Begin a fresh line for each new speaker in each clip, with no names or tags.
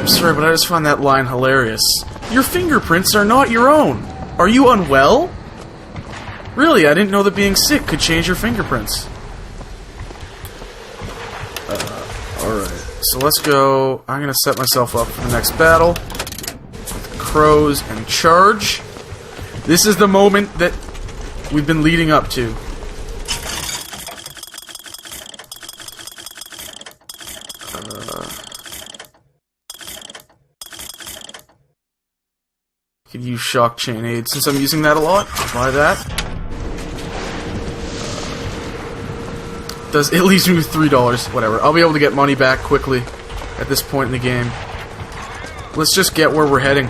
I'm sorry, but I just found that line hilarious. Your fingerprints are not your own. Are you unwell? Really, I didn't know that being sick could change your fingerprints. Alright, so let's go. I'm gonna set myself up for the next battle. Crows and charge. This is the moment that we've been leading up to. Could use shock chain aid since I'm using that a lot. I'll buy that. It leaves me with $3. Whatever. I'll be able to get money back quickly at this point in the game. Let's just get where we're heading.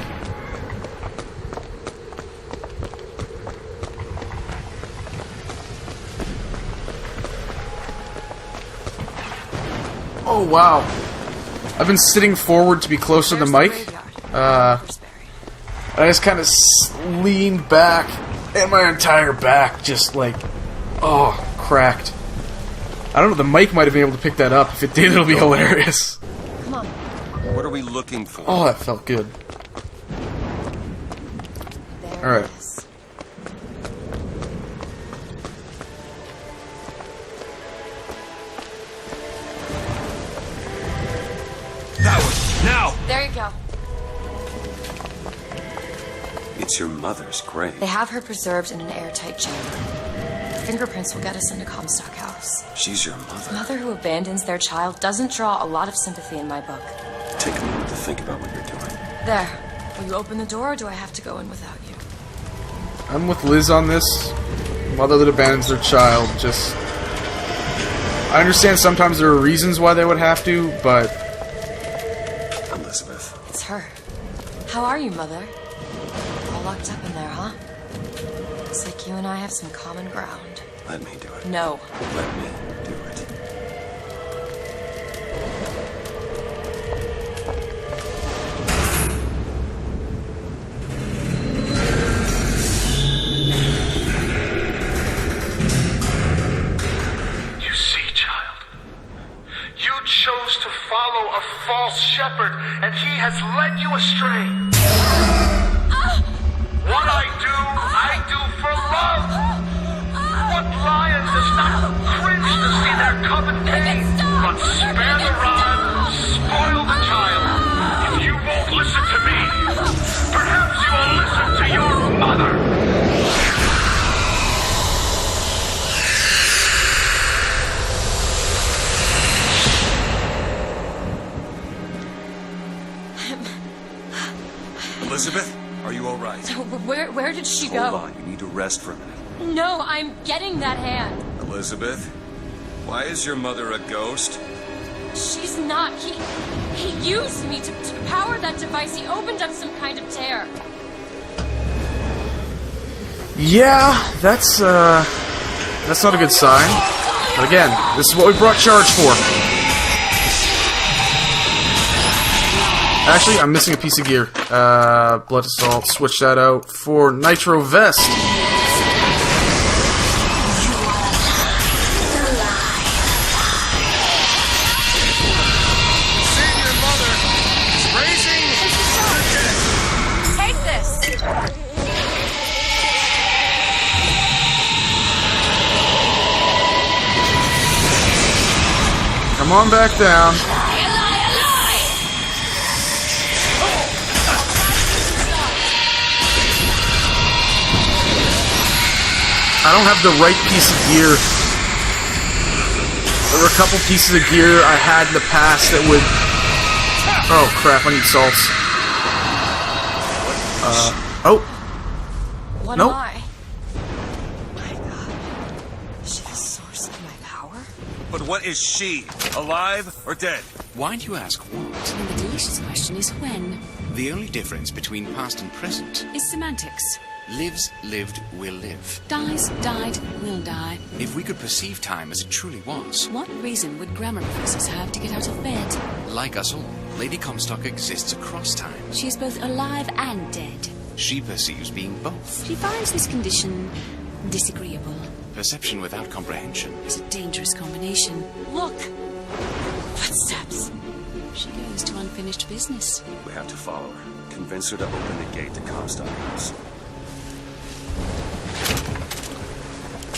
Oh, wow. I've been sitting forward to be closer to the mic. I just kind of leaned back, and my entire back just, like, cracked. I don't know, the mic might have been able to pick that up. If it did, it'll be hilarious.
Come on.
What are we looking for?
Oh, that felt good. Alright.
That one! Now!
There you go.
It's your mother's grave.
They have her preserved in an airtight chamber. Fingerprints will get us into Comstock House.
She's your mother.
A mother who abandons their child doesn't draw a lot of sympathy in my book.
Take a moment to think about what you're doing.
There. Will you open the door, or do I have to go in without you?
I'm with Liz on this. Mother that abandons their child, just... I understand sometimes there are reasons why they would have to, but...
Elizabeth.
It's her. How are you, Mother? All locked up in there, huh? Looks like you and I have some common ground.
Let me do it.
No.
Let me do it.
You see, child, you chose to follow a false shepherd, and he has led you astray. What I do for love. What lion does not cringe to see their coven pain? But spare the rod, spoil the child. If you won't listen to me, perhaps you will listen to your mother.
Elizabeth, are you alright?
Where did she go?
Hold on, you need to rest for a minute.
No, I'm getting that hand.
Elizabeth, why is your mother a ghost?
She's not. He used me to power that device. He opened up some kind of tear.
Yeah, that's not a good sign. But again, this is what we brought charge for. Actually, I'm missing a piece of gear. Blood assault, switch that out for nitro vest. Come on back down. I don't have the right piece of gear. There were a couple pieces of gear I had in the past that would... Oh crap, I need salts.
What
nope.
am I? My God. Is she the source of my power?
But what is she? Alive or dead?
Why do you ask what?
And the delicious question is when.
The only difference between past and present
Is semantics.
lives, lived, will live.
Dies, died, will die.
If we could perceive time as it truly was,
What reason would grammar professors have to get out of bed?
like us all, Lady Comstock exists across time.
She is both alive and dead.
She perceives being both.
She finds this condition disagreeable.
Perception without comprehension.
It's a dangerous combination.
Look! Footsteps.
She goes to unfinished business.
We have to follow her. Convince her to open the gate to Comstock House.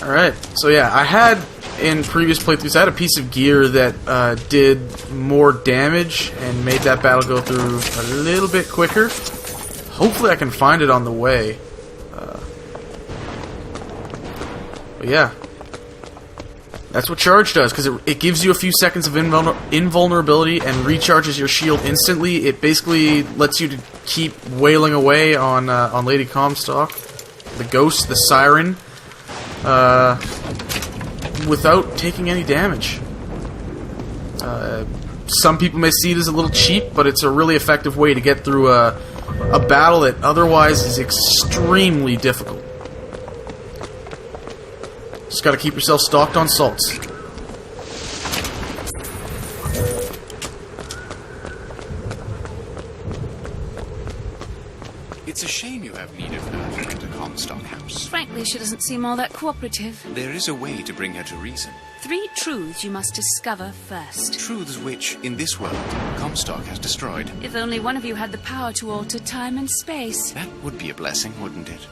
Alright, so yeah, I had, in previous playthroughs, I had a piece of gear that did more damage and made that battle go through a little bit quicker. Hopefully I can find it on the way. But yeah. That's what charge does, because it gives you a few seconds of invulnerability and recharges your shield instantly. It basically lets you to keep wailing away on Lady Comstock, the ghost, the Siren, without taking any damage. Some people may see it as a little cheap, but it's a really effective way to get through a battle that otherwise is extremely difficult. Just gotta keep yourself stocked on salts.
It's a shame you have need of her to enter Comstock House.
Frankly, she doesn't seem all that cooperative.
There is a way to bring her to reason.
3 truths you must discover first.
Truths which, in this world, Comstock has destroyed.
If only one of you had the power to alter time and space.
That would be a blessing, wouldn't it?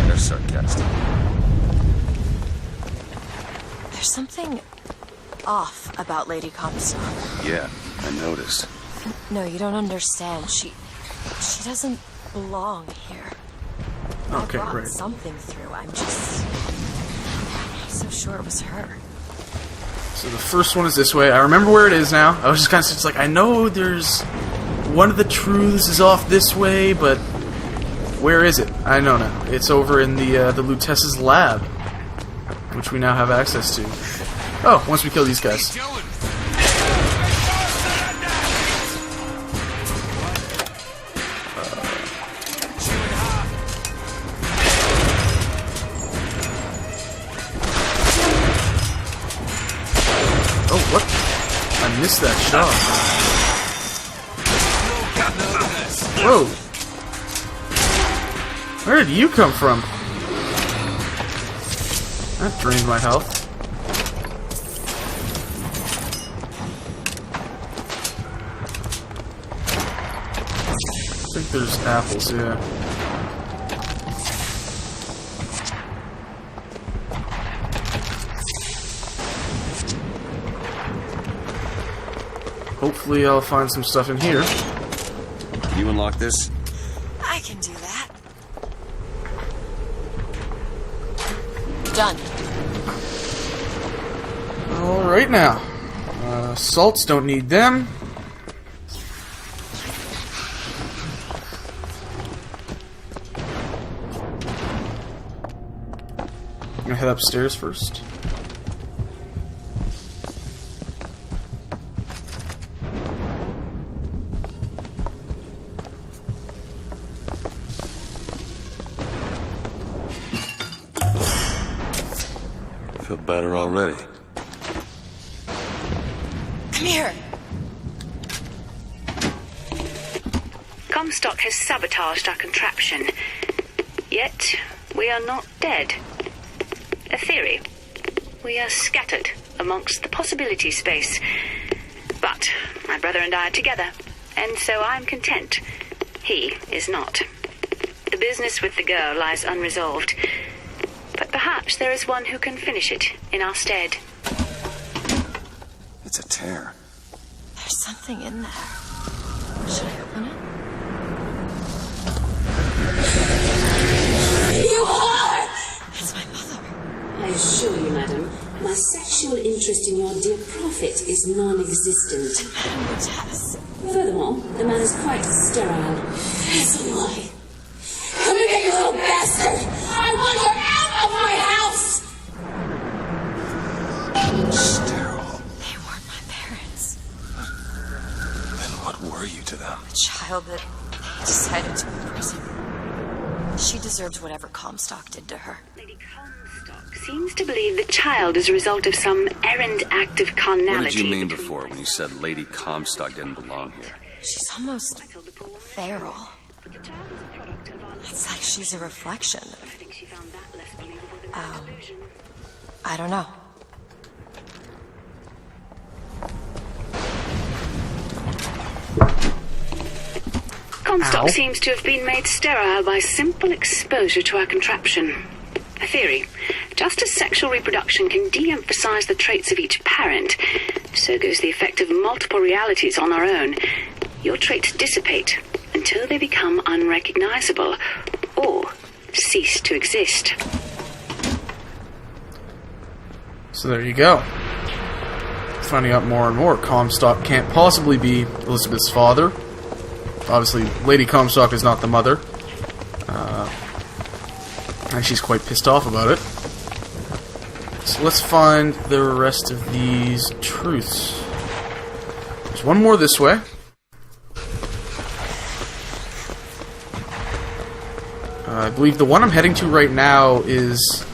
They're sarcastic.
There's something off about Lady Comstock.
Yeah, I noticed.
No, you don't understand. She doesn't belong here.
Okay,
I brought
great.
something through. I'm not so sure it was her.
So the first one is this way. I remember where it is now. I was just kind of like, I know there's one of the truths is off this way, but where is it? I know now. It's over in the Lutessa's lab, which we now have access to. Oh, once we kill these guys. Oh, what? I missed that shot. Whoa. Where did you come from? That drained my health. I think there's apples, yeah. Hopefully I'll find some stuff in here.
You unlock this?
I can do that. Done.
Alright now. Salts, don't need them. I'm gonna head upstairs first.
Feel better already.
Come here.
Comstock has sabotaged our contraption. Yet, we are not dead. A theory. We are scattered amongst the possibility space. But my brother and I are together, and so I'm content. He is not. The business with the girl lies unresolved. But perhaps there is one who can finish it in our stead.
It's a tear.
There's something in there. Should I open it?
You are!
It's my mother.
I assure you, madam, my sexual interest in your dear prophet is non-existent.
Madame Lutess.
Furthermore, the man is quite sterile. It's a lie. Come here, you little bastard! I want her out of my house!
Sterile.
They weren't my parents.
Then what were you to them?
A child that decided to imprison. She deserves whatever Comstock did to her.
Lady Comstock seems to believe the child is a result of some errant act of carnality.
What did you mean before when you said Lady Comstock didn't belong here?
She's almost feral. It's like she's a reflection. I don't know.
Comstock
Ow.
seems to have been made sterile by simple exposure to our contraption. A theory. Just as sexual reproduction can de-emphasize the traits of each parent, so goes the effect of multiple realities on our own. Your traits dissipate until they become unrecognizable or cease to exist.
So there you go. Finding out more and more, Comstock can't possibly be Elizabeth's father. Obviously, Lady Comstock is not the mother. And she's quite pissed off about it. So let's find the rest of these truths. There's one more this way. I believe the one I'm heading to right now is...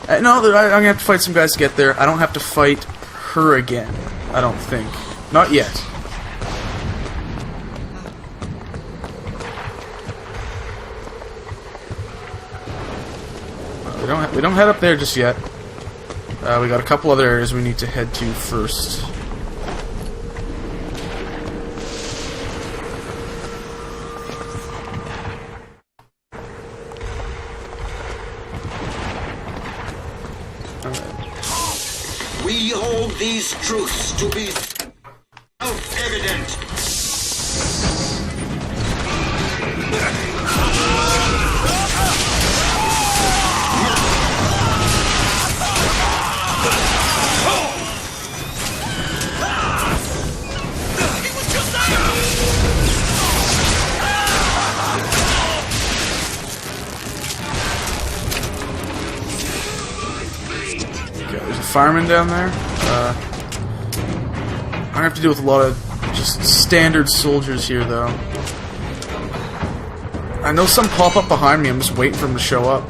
no, I'm gonna have to fight some guys to get there. I don't have to fight her again, I don't think. Not yet. We don't head up there just yet. We got a couple other areas we need to head to first.
We hold these truths to be self-evident.
There's a fireman down there. I'm gonna have to deal with a lot of just standard soldiers here, though. I know some pop up behind me. I'm just waiting for them to show up.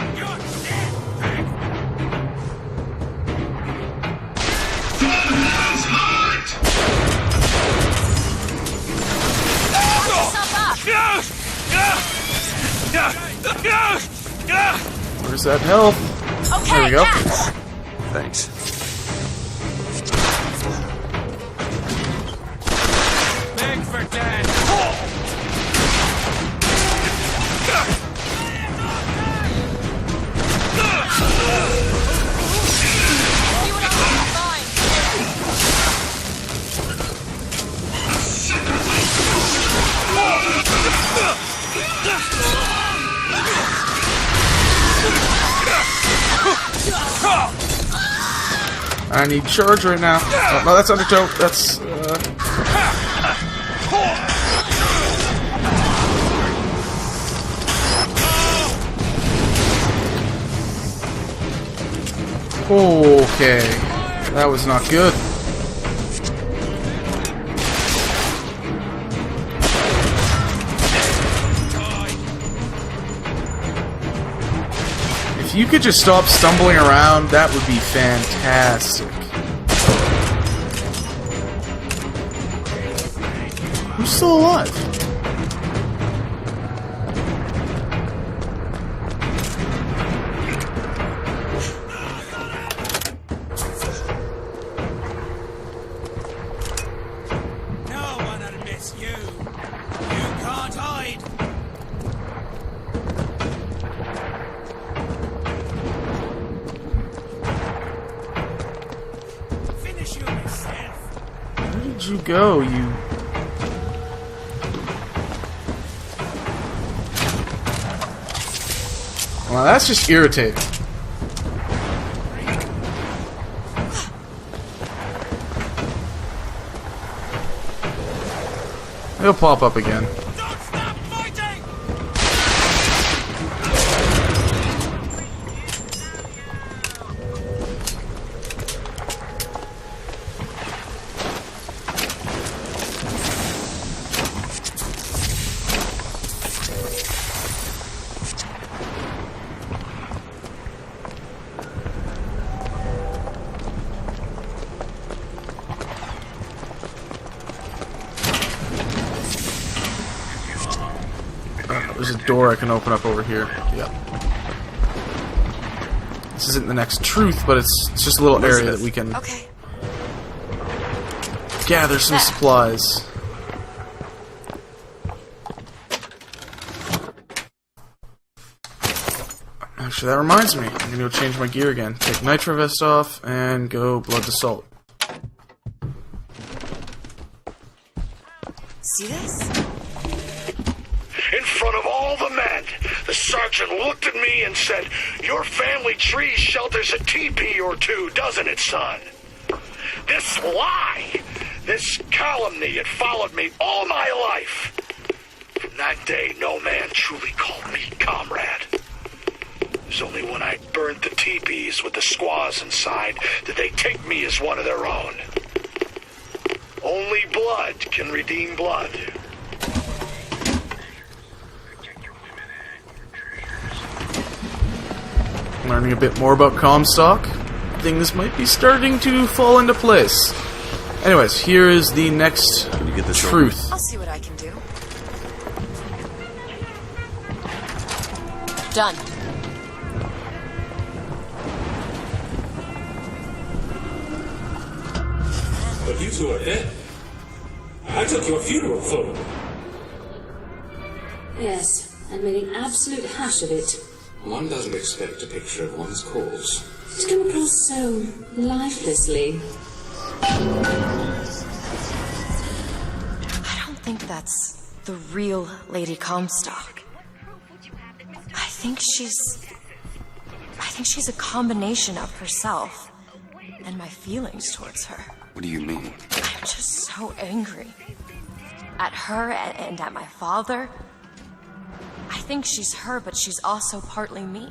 Where's that health? There we go.
Thanks.
Beg for death.
I need charge right now. Oh, no, that's Undertow. That's, Okay. That was not good. If you could just stop stumbling around, that would be fantastic. Who's still alive?
No one will miss you. You can't hide. Finish you yourself.
Where did you go, you... Well, that's just irritating. He'll pop up again.
Don't stop fighting!
There's a door I can open up over here. Yep. This isn't the next truth, but it's just a little area that we can
Okay.
gather some supplies. Actually, that reminds me. I'm gonna go change my gear again. Take nitro vest off and go blood to salt.
See this?
In front of all the men, the sergeant looked at me and said, "Your family tree shelters a teepee or two, doesn't it, son?" This lie, this calumny had followed me all my life. From that day, no man truly called me comrade. It was only when I burned the teepees with the squaws inside did they take me as one of their own. Only blood can redeem blood.
Learning a bit more about Comstock, things might be starting to fall into place. Anyways, here is the next
Can you get this
truth.
I'll see what I can do. Done.
But you two are dead. I took your funeral photo.
Yes, and made an absolute hash of it.
One doesn't expect a picture of one's cause.
It come across so lifelessly.
I don't think that's the real Lady Comstock. I think she's a combination of herself and my feelings towards her.
What do you mean?
I'm just so angry. At her and at my father. I think she's her, but she's also partly me.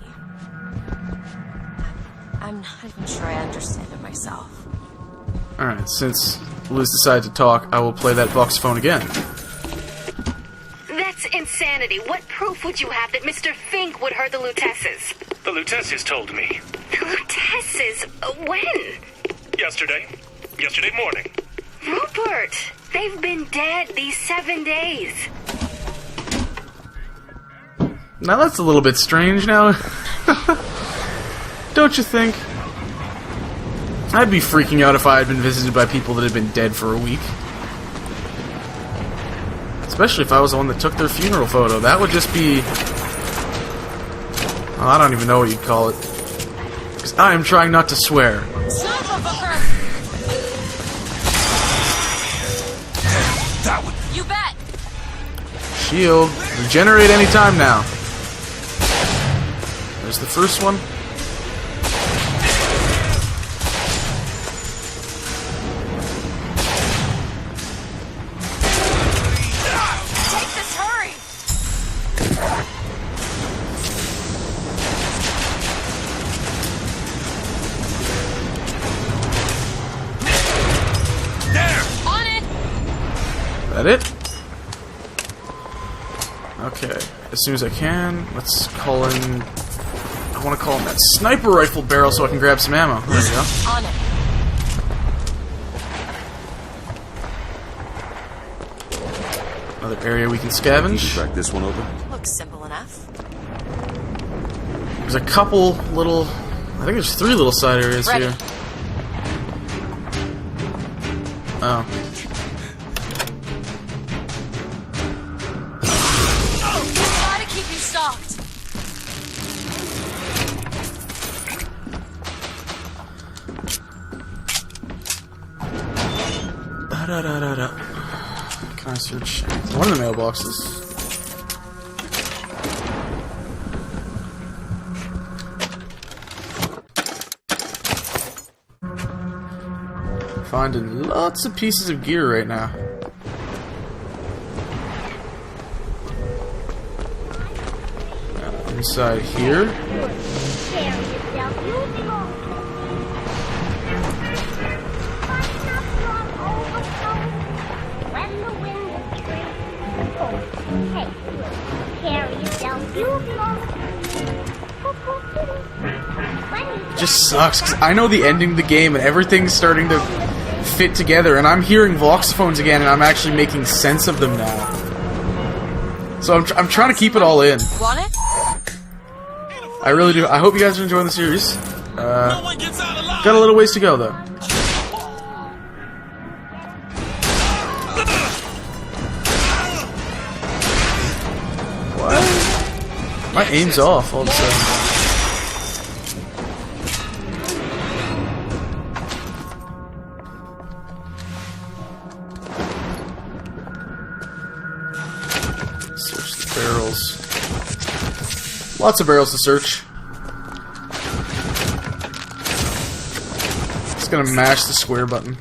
I'm not even sure I understand it myself.
Alright, since Liz decided to talk, I will play that Vox phone again.
That's insanity. What proof would you have that Mr. Fink would hurt the Lutesses?
The Lutesses told me.
The Lutesses? When?
Yesterday morning.
Rupert! They've been dead these 7 days.
Now that's a little bit strange now. Don't you think? I'd be freaking out if I had been visited by people that had been dead for a week. Especially if I was the one that took their funeral photo. That would just be... well, I don't even know what you'd call it. Because I am trying not to swear.
That would...
You bet!
Shield. Regenerate any time now. There's the first one.
Take this, hurry!
There!
On it!
That it? Okay. As soon as I can, let's call in... I want to call in that sniper rifle barrel so I can grab some ammo. There we go.
On it.
Another area we can scavenge.
Crack this one open.
Looks simple enough.
There's a couple little... I think there's 3 little side areas
Ready.
here. Oh.
Gotta keep you stocked.
Da-da-da-da-da. Can I search one of the mailboxes? Finding lots of pieces of gear right now. Inside here. Just sucks, because I know the ending of the game and everything's starting to fit together, and I'm hearing Vox phones again, and I'm actually making sense of them now. So I'm trying to keep it all in.
Want it?
I really do. I hope you guys are enjoying the series. Got a little ways to go, though. What? My aim's off all of a sudden. barrels. Lots of barrels to search. Just gonna mash the square button.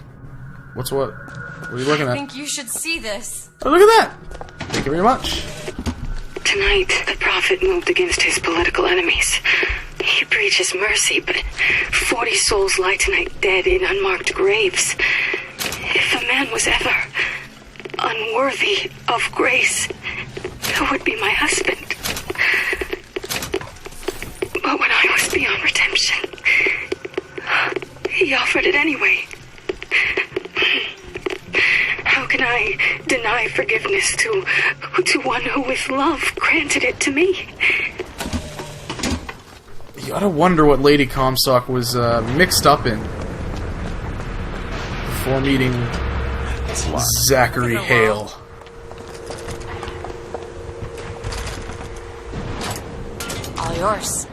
What's what? What are you looking
I
at?
think you should see this.
Oh, look at that! Thank you very much.
Tonight, the Prophet moved against his political enemies. He preaches mercy, but 40 souls lie tonight dead in unmarked graves. If a man was ever unworthy of grace, it would be my husband. But when I was beyond redemption, he offered it anyway. How can I deny forgiveness to one who with love granted it to me?
You gotta wonder what Lady Comstock was mixed up in before meeting Zachary Hale.
All yours.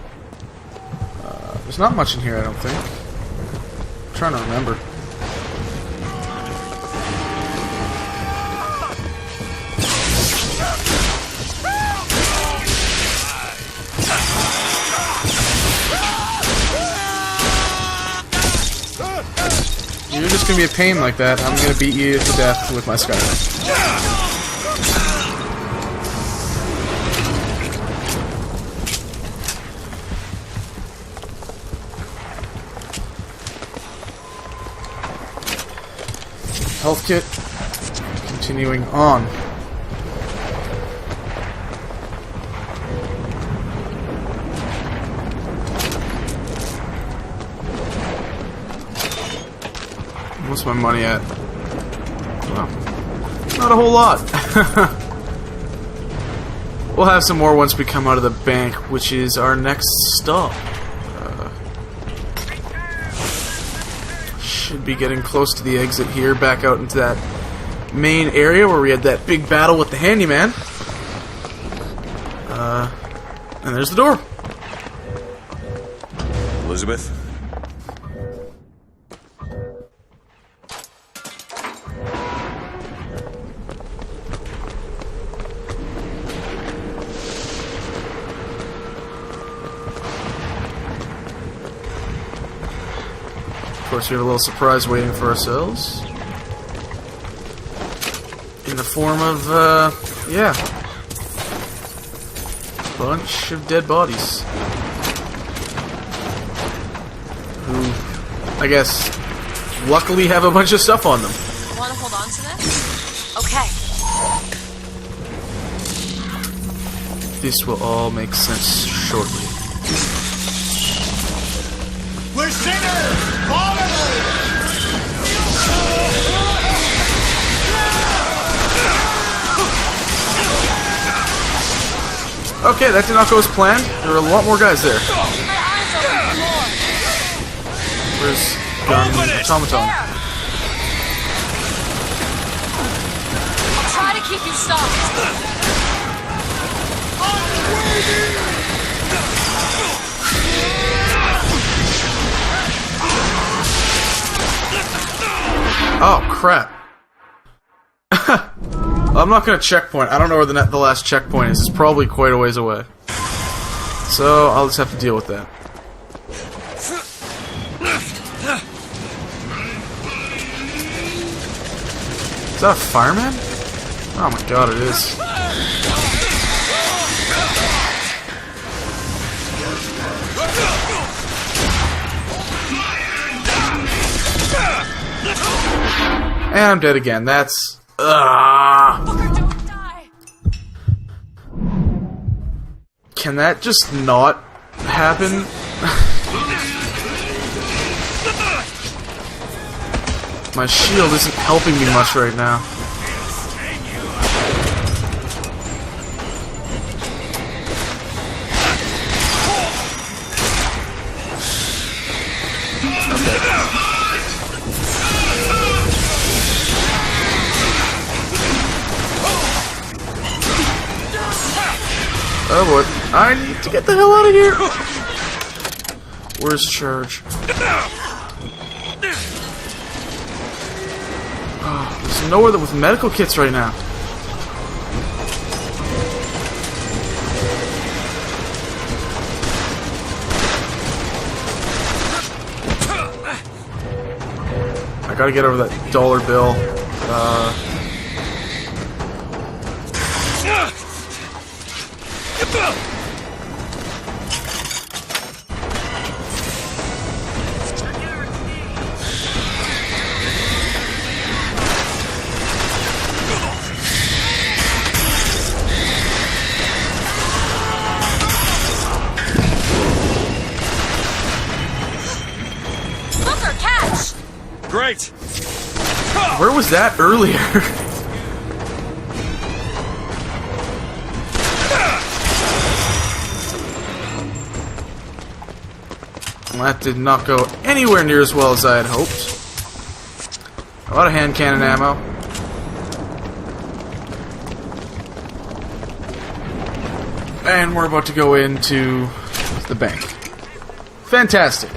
There's not much in here, I don't think. I'm trying to remember. You're just gonna be a pain like that. I'm gonna beat you to death with my Skyrim. Health kit. Continuing on. What's my money at? Well, not a whole lot. We'll have some more once we come out of the bank, which is our next stop. Should be getting close to the exit here, back out into that main area where we had that big battle with the handyman. And there's the door.
Elizabeth?
Of course, we have a little surprise waiting for ourselves. In the form of, yeah. A bunch of dead bodies. Who, I guess, luckily have a bunch of stuff on them.
Want to hold on to this? Okay.
This will all make sense shortly.
We're sinners! Follow!
Okay, that did not go as planned. There were a lot more guys there. Where's Gun Automaton?
I'll try to keep you stopped.
Oh, crap. I'm not going to checkpoint. I don't know where the last checkpoint is. It's probably quite a ways away. So, I'll just have to deal with that. Is that a fireman? Oh my god, it is. And I'm dead again. That's... Can that just not happen? My shield isn't helping me much right now. Oh boy. I need to get the hell out of here! Where's charge? Oh, there's nowhere with medical kits right now. Gotta get over that dollar bill.
Booker, catch!
Great!
Where was that earlier? Well, that did not go anywhere near as well as I had hoped. A lot of hand cannon ammo. And we're about to go into the bank. Fantastic.